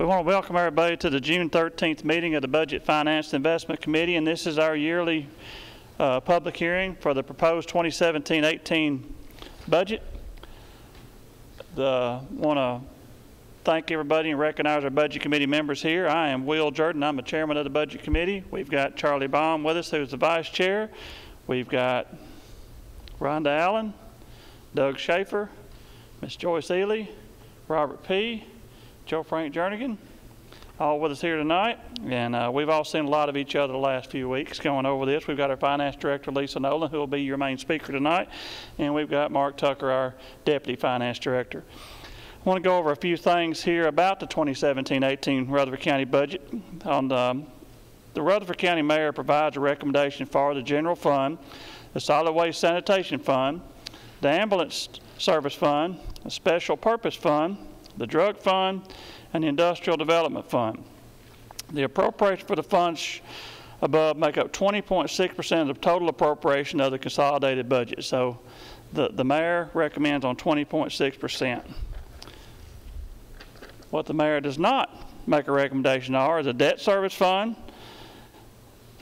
We want to welcome everybody to the June 13th meeting of the Budget, Finance, and Investment Committee, and this is our yearly public hearing for the proposed 2017-18 budget. Want to thank everybody and recognize our Budget Committee members here. I am Will Jordan. I'm the chairman of the Budget Committee. We've got Charlie Baum with us, who's the vice chair. We've got Rhonda Allen, Doug Schaefer, Ms. Joyce Ely, Robert P., Joe Frank Jernigan, all with us here tonight. And we've all seen a lot of each other the last few weeks going over this. We've got our finance director, Lisa Nolan, who will be your main speaker tonight. And we've got Mark Tucker, our deputy finance director. I want to go over a few things here about the 2017-18 Rutherford County budget. The Rutherford County Mayor provides a recommendation for the general fund, the solid waste sanitation fund, the ambulance service fund, a special purpose fund, the drug fund, and the industrial development fund. The appropriation for the funds above make up 20.6% of the total appropriation of the consolidated budget. So the mayor recommends on 20.6%. What the mayor does not make a recommendation on is the debt service fund,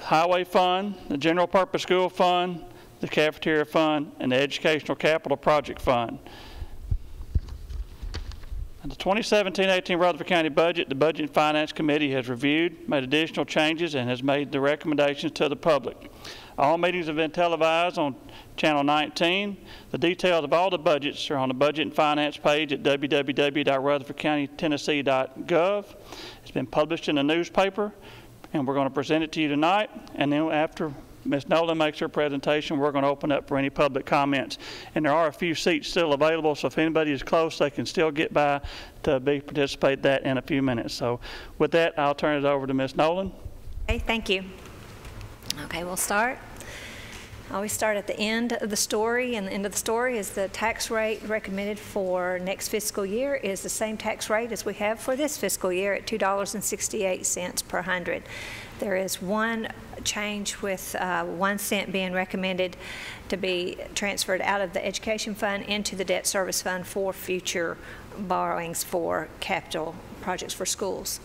highway fund, the general purpose school fund, the cafeteria fund, and the educational capital project fund. In the 2017-18 Rutherford County budget, the Budget and Finance Committee has reviewed, made additional changes, and has made the recommendations to the public. All meetings have been televised on Channel 19. The details of all the budgets are on the Budget and Finance page at www.rutherfordcountytennessee.gov. It's been published in the newspaper, and we're going to present it to you tonight. And then after Ms. Nolan makes her presentation, we're going to open up for any public comments. And there are a few seats still available, so if anybody is close, they can still get by to participate that in a few minutes. So with that, I'll turn it over to Ms. Nolan. Okay, thank you. Okay, we'll start. I always start at the end of the story, and the end of the story is the tax rate recommended for next fiscal year is the same tax rate as we have for this fiscal year at $2.68 per hundred. There is one change with 1 cent being recommended to be transferred out of the education fund into the debt service fund for future borrowings for capital projects for schools.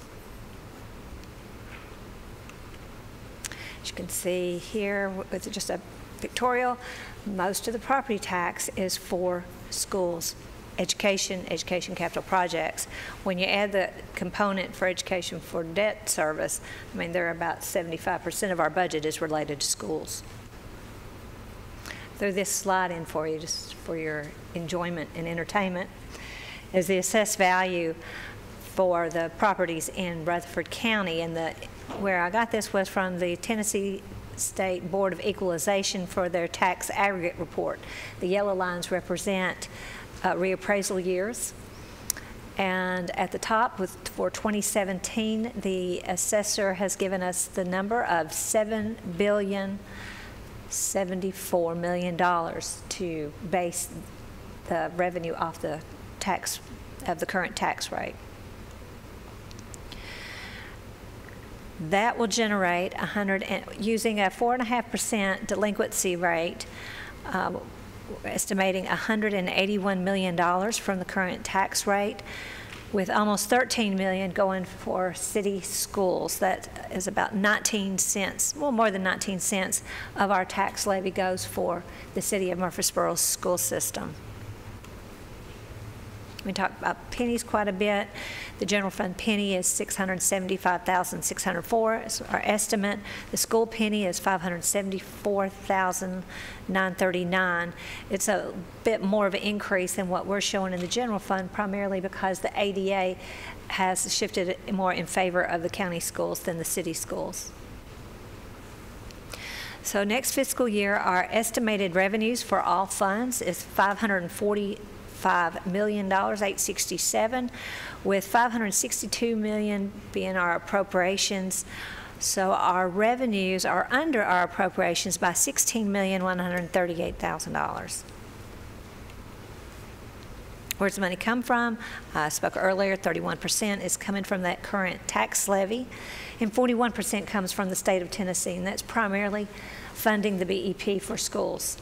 As you can see here, with just a pictorial, most of the property tax is for schools, education capital projects. When you add the component for education for debt service, I mean, there are about 75% of our budget is related to schools. Throw this slide in for you just for your enjoyment and entertainment is the assessed value for the properties in Rutherford County. And where I got this was from the Tennessee State Board of Equalization for their tax aggregate report. The yellow lines represent reappraisal years, and at the top for 2017, the assessor has given us the number of $7,074 million to base the revenue off the tax of the current tax rate. That will generate using a 4.5% delinquency rate, estimating $181 million from the current tax rate, with almost $13 million going for city schools. That is about 19 cents, well, more than 19 cents of our tax levy goes for the city of Murfreesboro's school system. We talked about pennies quite a bit. The general fund penny is $675,604 is our estimate. The school penny is $574,939. It's a bit more of an increase than what we're showing in the general fund, primarily because the ADA has shifted more in favor of the county schools than the city schools. So next fiscal year, our estimated revenues for all funds is $545,867,000, with $562 million being our appropriations. So our revenues are under our appropriations by $16,138,000. Where's the money come from? I spoke earlier, 31% is coming from that current tax levy, and 41% comes from the state of Tennessee, and that's primarily funding the BEP for schools.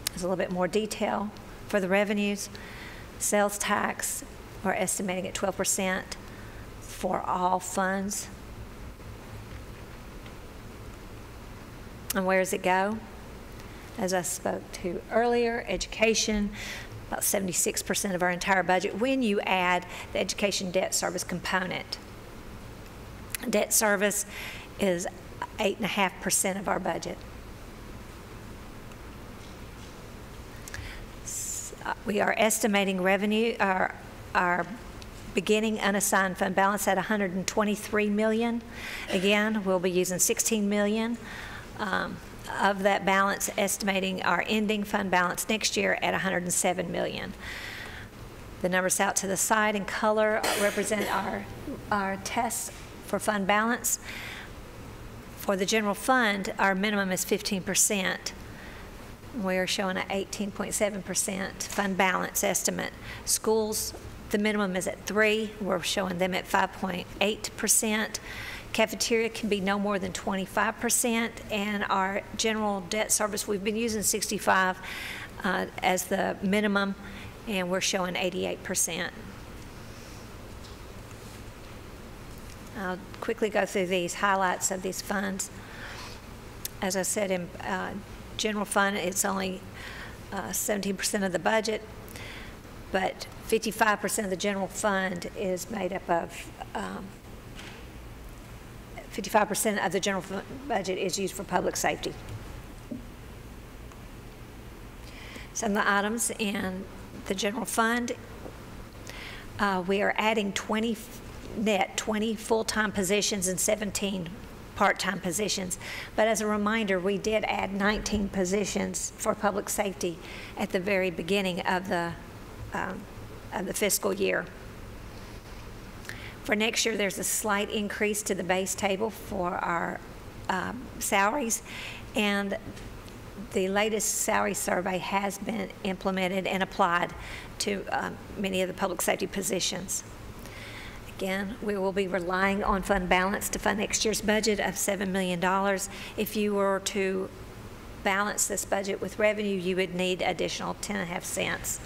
There's a little bit more detail for the revenues. Sales tax We're estimating at 12% for all funds. And where does it go? As I spoke to earlier, education, about 76% of our entire budget when you add the education debt service component. Debt service is 8.5% of our budget. We are estimating revenue, our beginning unassigned fund balance at $123 million. Again, we'll be using $16 million of that balance, estimating our ending fund balance next year at $107 million. The numbers out to the side in color represent our tests for fund balance. For the general fund, our minimum is 15%. We're showing an 18.7% fund balance estimate. Schools, the minimum is at 3%. We're showing them at 5.8%. Cafeteria can be no more than 25%. And our general debt service, we've been using 65 as the minimum, and we're showing 88%. I'll quickly go through these highlights of these funds. As I said, in general fund, it's only 17% of the budget, but 55% of the general fund is made up of 55% of the general budget is used for public safety. Some of the items in the general fund, we are adding 20 full-time positions and 17 part-time positions. But as a reminder, we did add 19 positions for public safety at the very beginning of the fiscal year. For next year, there's a slight increase to the base table for our salaries, and the latest salary survey has been implemented and applied to many of the public safety positions. Again, we will be relying on fund balance to fund next year's budget of $7 million. If you were to balance this budget with revenue, you would need additional 10.5 cents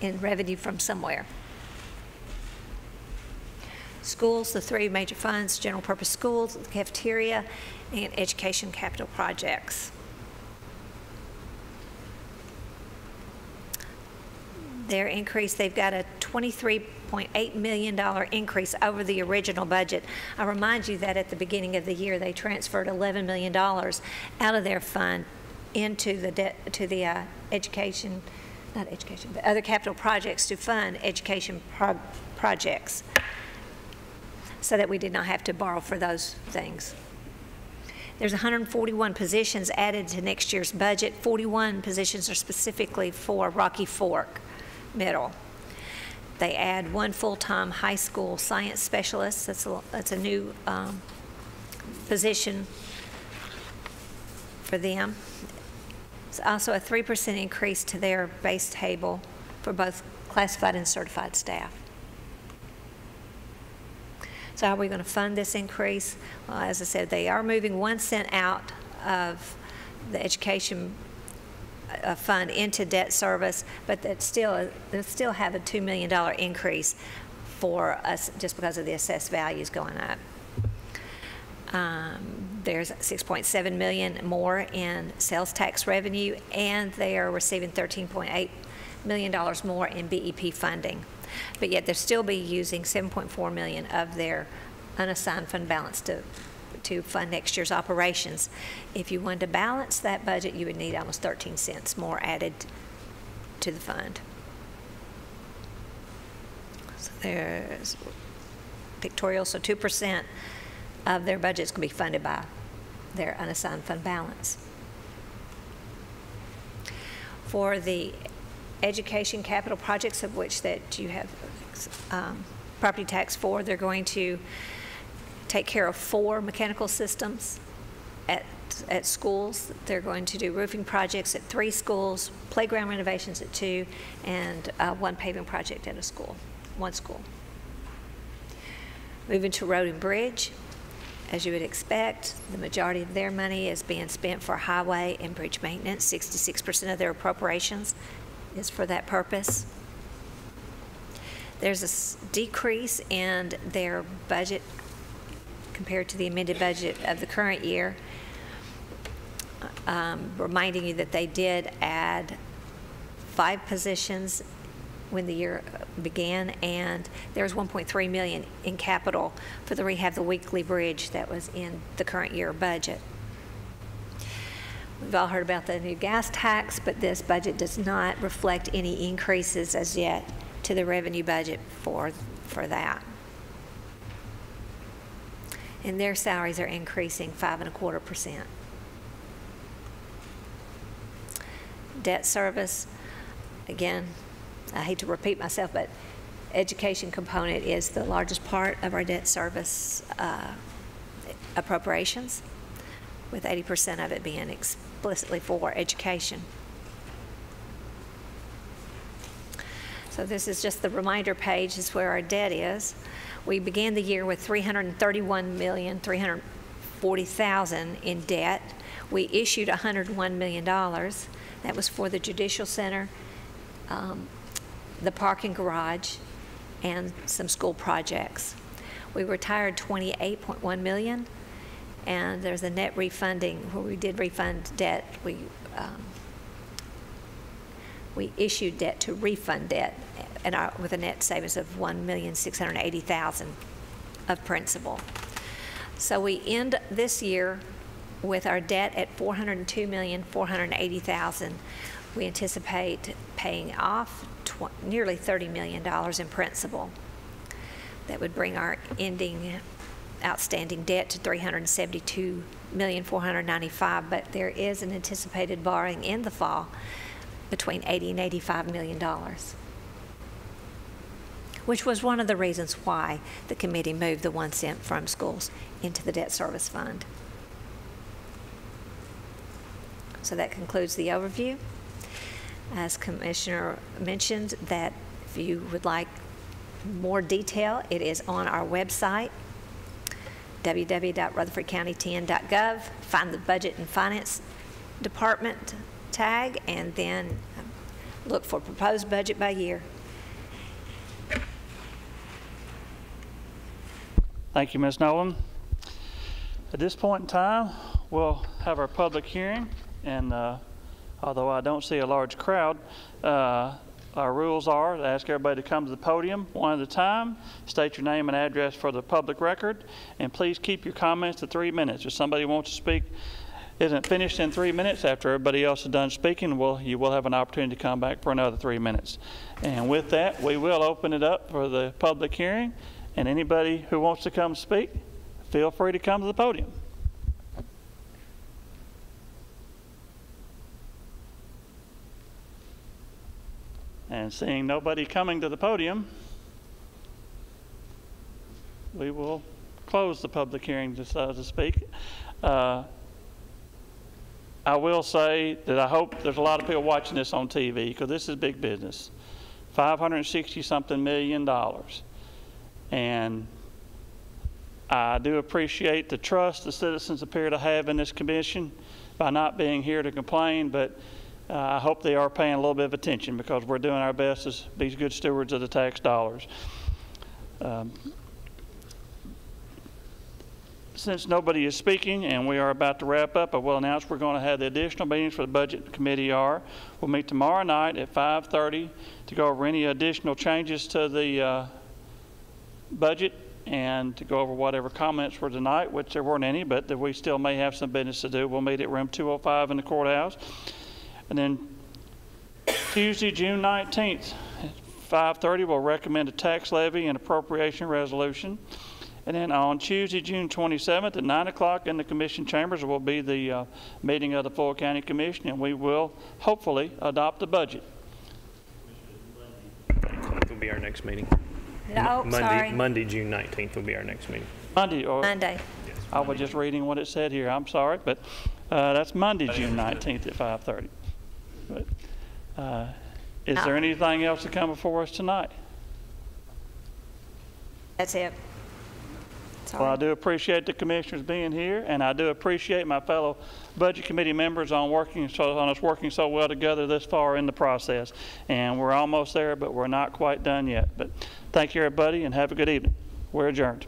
in revenue from somewhere. Schools, the three major funds: general purpose schools, the cafeteria, and education capital projects. Their increase, they've got a $23.8 million increase over the original budget. I remind you that at the beginning of the year, they transferred $11 million out of their fund into the education, not education, but other capital projects to fund education projects, so that we did not have to borrow for those things. There's 141 positions added to next year's budget. 41 positions are specifically for Rocky Fork Middle. They add one full-time high school science specialist. That's a new position for them. It's also a 3% increase to their base table for both classified and certified staff. So how are we going to fund this increase? Well, as I said, they are moving 1 cent out of the education fund into debt service, but they still have a $2 million increase for us just because of the assessed values going up. There's $6.7 million more in sales tax revenue, and they are receiving $13.8 million more in BEP funding. But yet they'll still be using $7.4 million of their unassigned fund balance to fund next year's operations. If you wanted to balance that budget, you would need almost 13 cents more added to the fund. So there's pictorial, so 2% of their budget is going to be funded by their unassigned fund balance. For the education capital projects, of which that you have property tax for, they're going to take care of 4 mechanical systems at schools. They're going to do roofing projects at 3 schools, playground renovations at 2, and 1 paving project at one school. Moving to road and bridge. As you would expect, the majority of their money is being spent for highway and bridge maintenance. 66% of their appropriations is for that purpose. There's a decrease in their budget compared to the amended budget of the current year. Reminding you that they did add 5 positions when the year began, and there's $1.3 million in capital for the rehab of the Weekly Bridge that was in the current year budget. We've all heard about the new gas tax, but this budget does not reflect any increases as yet to the revenue budget for that. And their salaries are increasing 5.25%. Debt service, again, I hate to repeat myself, but education component is the largest part of our debt service appropriations, with 80% of it being explicitly for education. So this is just the reminder page, is where our debt is. We began the year with $331,340,000 in debt. We issued $101 million. That was for the Judicial Center, the parking garage, and some school projects. We retired $28.1 million, and there's a net refunding where we did refund debt. We issued debt to refund debt, and with a net savings of $1,680,000 of principal. So we end this year with our debt at $402,480,000. We anticipate paying off nearly $30 million in principal. That would bring our ending outstanding debt to $372,495,000, but there is an anticipated borrowing in the fall between $80 and $85 million, which was one of the reasons why the committee moved the 1 cent from schools into the debt service fund. So that concludes the overview. As Commissioner mentioned, that if you would like more detail, it is on our website, www.rutherfordcounty10.gov. Find the Budget and Finance Department tag, and then look for proposed budget by year. Thank you, Ms. Nolan. At this point in time, we'll have our public hearing, and although I don't see a large crowd, our rules are to ask everybody to come to the podium one at a time, state your name and address for the public record, and please keep your comments to 3 minutes. If somebody wants to speak isn't finished in 3 minutes after everybody else is done speaking, you will have an opportunity to come back for another 3 minutes. And with that, we will open it up for the public hearing, and anybody who wants to come speak, feel free to come to the podium. And seeing nobody coming to the podium, we will close the public hearing to speak. I will say that I hope there's a lot of people watching this on TV, because this is big business. $560-something million. And I do appreciate the trust the citizens appear to have in this commission by not being here to complain, but I hope they are paying a little bit of attention, because we're doing our best as be good stewards of the tax dollars. Since nobody is speaking and we are about to wrap up, I will announce we're going to have the additional meetings for the Budget Committee are. We'll meet tomorrow night at 5:30 to go over any additional changes to the budget and to go over whatever comments were tonight, which there weren't any, but that we still may have some business to do. We'll meet at room 205 in the courthouse. And then Tuesday, June 19th at 5:30, we'll recommend a tax levy and appropriation resolution. And then on Tuesday, June 27th at 9 o'clock in the Commission chambers will be the meeting of the full County Commission, and we will hopefully adopt the budget. Will be our next meeting. No, sorry. Monday, June 19th will be our next meeting. Monday. Monday. Yes, I was just reading what it said here. I'm sorry, but that's Monday, June 19th at 5:30. But is there anything else to come before us tonight? That's it. Sorry. Well, I do appreciate the commissioners being here, and I do appreciate my fellow budget committee members on us working so well together this far in the process. And we're almost there, but we're not quite done yet. But thank you, everybody, and have a good evening. We're adjourned.